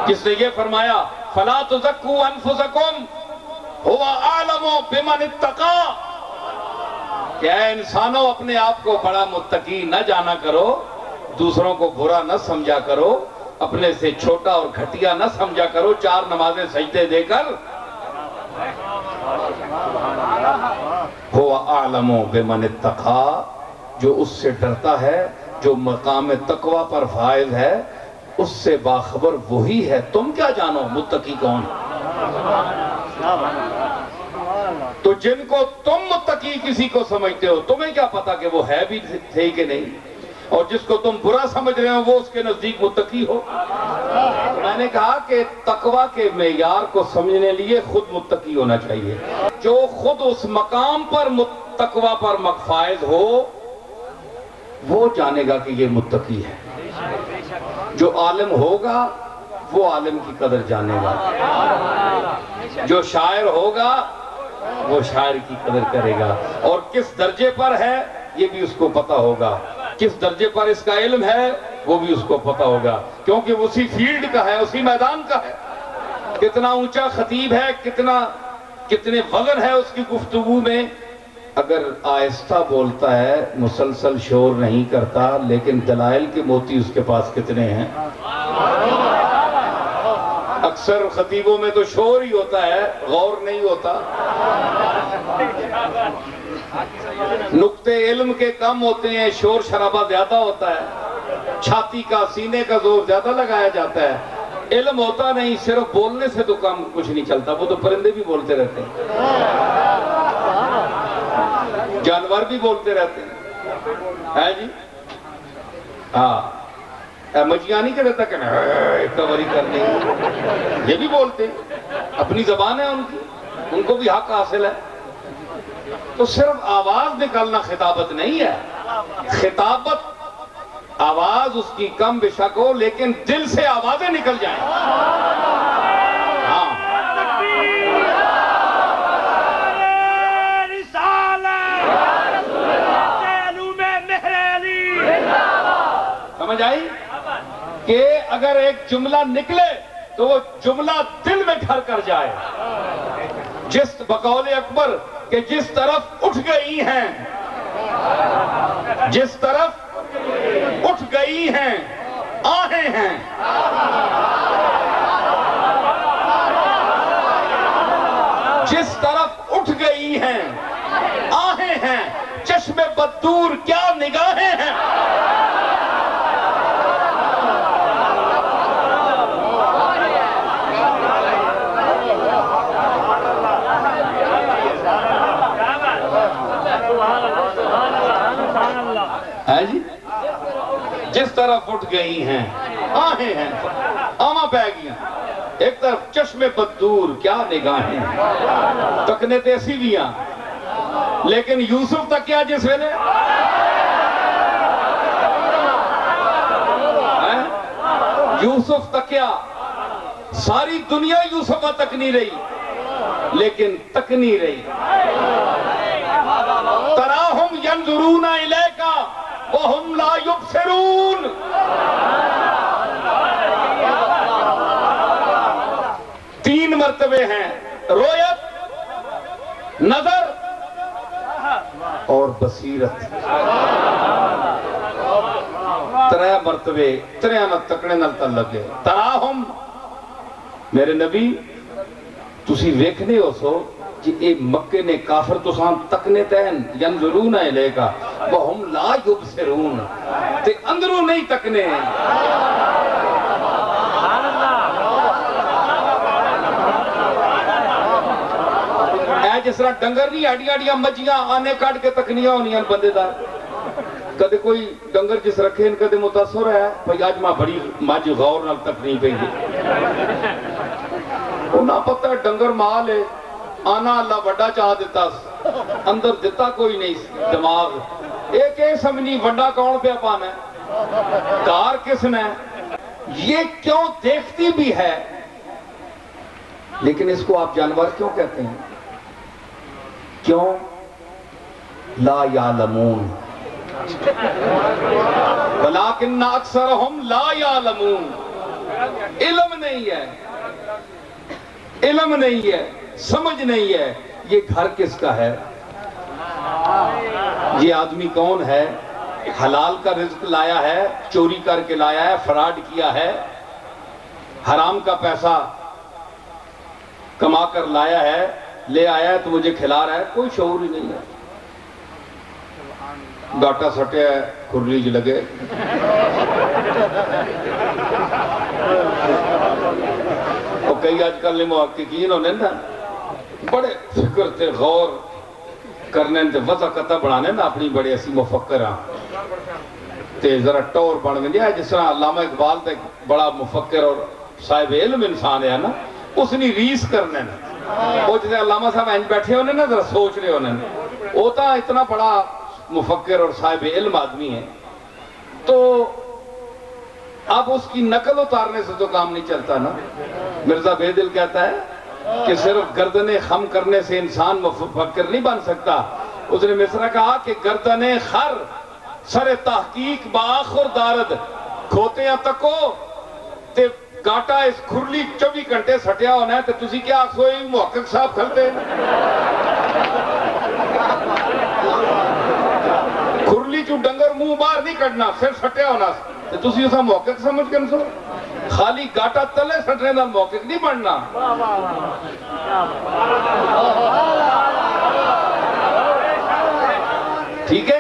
جس نے یہ فرمایا فَلَا تُزَكُّوا أَنفُسَكُمْ هُوَ أَعْلَمُ بِمَنِ اتَّقَىٰ، کہ اے انسانوں اپنے آپ کو بڑا متقی نہ جانا کرو، دوسروں کو برا نہ سمجھا کرو، اپنے سے چھوٹا اور گھٹیا نہ سمجھا کرو 4 نمازیں سجدے دے کر۔ هُوَ أَعْلَمُ بِمَنِ اتَّقَىٰ، جو اس سے ڈرتا ہے، جو مقام تقوی پر فائز ہے، اس سے باخبر وہی ہے، تم کیا جانو متقی کون؟ تو جن کو تم متقی کسی کو سمجھتے ہو، تمہیں کیا پتا کہ وہ ہے بھی تھے کہ نہیں، اور جس کو تم برا سمجھ رہے ہو وہ اس کے نزدیک متقی ہو۔ میں نے کہا کہ تقوی کے معیار کو سمجھنے لیے خود متقی ہونا چاہیے۔ جو خود اس مقام پر تقوی پر فائز ہو وہ جانے گا کہ یہ متقی ہے، جو عالم ہوگا وہ عالم کی قدر جانے گا، جو شاعر ہوگا وہ شاعر کی قدر کرے گا، اور کس درجے پر ہے یہ بھی اس کو پتا ہوگا، کس درجے پر اس کا علم ہے وہ بھی اس کو پتا ہوگا، کیونکہ وہ اسی فیلڈ کا ہے، اسی میدان کا ہے۔ کتنا اونچا خطیب ہے، کتنے وزن ہے اس کی گفتگو میں، اگر آہستہ بولتا ہے، مسلسل شور نہیں کرتا، لیکن دلائل کے موتی اس کے پاس کتنے ہیں۔ اکثر خطیبوں میں تو شور ہی ہوتا ہے، غور نہیں ہوتا، نقطے علم کے کم ہوتے ہیں، شور شرابہ زیادہ ہوتا ہے، چھاتی کا سینے کا زور زیادہ لگایا جاتا ہے، علم ہوتا نہیں، صرف بولنے سے تو کام کچھ نہیں چلتا، وہ تو پرندے بھی بولتے رہتے ہیں، جانور بھی بولتے رہتے ہیں، ہے جی؟ ہاں، مجھیاں نہیں کہتا کہ کوری کرنے، یہ بھی بولتے ہیں، اپنی زبان ہے ان کو بھی حق حاصل ہے۔ تو صرف آواز نکالنا خطابت نہیں ہے، خطابت آواز اس کی کم بے شک ہو، لیکن دل سے آوازیں نکل جائیں۔ ہاں، سمجھ آئی کہ اگر ایک جملہ نکلے تو وہ جملہ دل میں گھر کر جائے، جس بقول اکبر کہ جس طرف اٹھ گئی ہیں، جس طرف اٹھ گئی ہیں آہیں ہیں، جس طرف اٹھ گئی ہیں آہیں ہیں، چشم بددور کیا نگاہیں ہیں۔ جی جس طرف اٹھ گئی ہیں آہیں ہیں، آماں پہ گیا، ایک طرف چشم بددور کیا نگاہیں، تکنے تیسی دیاں، لیکن یوسف تک کیا جس ویلے یوسف تک کیا، ساری دنیا یوسف تک نہیں رہی، لیکن تک نہیں رہی۔ تراہم ینظرون الیک وہم لا یبصرون، تین مرتبے ہیں، رویت، نظر اور بصیرت، ترے مرتبے ترے نال تکنے نال تعلق ہے۔ تراہم میرے نبی تسی ویکھنے ہو سو کہ اے مکے نے کافر تو سان تکنے تہن ینظرون الیکا وہم لا یبصرون، تے اندروں نہیں تکنے ہیں۔ اے جس طرح ڈنگر نہیں ہڈیاں ہڈیاں مجھیاں آنے کٹ کے تکنیاں ہونیاں بندے دار، کدے کوئی ڈنگر جس رکھے ان کدے متاثر ہے بھئی آج ماں بڑی مجھ غور نال تکنی پہ گی، انہاں پتہ ڈنگر مال ہے، آنا اللہ وڈا چاہ دیتا، اندر دیتا کوئی نہیں دماغ، ایک سمجھنی وڈا کون پہ پانا ہے، کار کس نے، یہ کیوں دیکھتی بھی ہے، لیکن اس کو آپ جانور کیوں کہتے ہیں؟ کیوں؟ لا یعلمون ولیکن اکثرہم لا یعلمون، علم نہیں ہے، علم نہیں ہے، سمجھ نہیں ہے یہ گھر کس کا ہے، یہ آدمی کون ہے، حلال کا رزق لایا ہے، چوری کر کے لایا ہے، فراڈ کیا ہے، حرام کا پیسہ کما کر لایا ہے، لے آیا ہے تو مجھے کھلا رہا ہے، کوئی شعور ہی نہیں ہے۔ ڈاٹا سٹے ہے کھرلی جی لگے، اور کئی آج کل محققین ہونے نا بڑے فکر تے غور کرنے تے وضع قطع بڑھانے نا اپنی بڑے ایسی مفکر ہاں تے ذرا ٹور بن گیا، جس طرح علامہ اقبال تے بڑا مفکر اور صاحب علم انسان ہے نا، اس نے ریس کرنے نا، وہ جیسے علامہ صاحب اینج بیٹھے ہونے نا ذرا سوچ رہے ہونے نا، وہ تا اتنا بڑا مفکر اور صاحب علم آدمی ہے، تو اب اس کی نقل اتارنے سے تو کام نہیں چلتا نا۔ مرزا بیدل کہتا ہے کہ صرف گردن خم کرنے سے انسان مفکر نہیں بن سکتا، اس نے مصرع کہا کہ گردن خر سر تحقیق باخر دارد کھوتیاں تکو تے گاٹا اس کھرلی 24 گھنٹے سٹیا ہونا ہے، تے تسی کیا سوئی محقق صاحب کھلتے ہیں کھرلی چو ڈنگر منہ باہر نہیں کٹنا، پھر سٹیا ہونا تے تسی اسا محقق سمجھ کے نسو، خالی گاٹا تلے سٹنے دا محقق نہیں بننا۔ ٹھیک ہے؟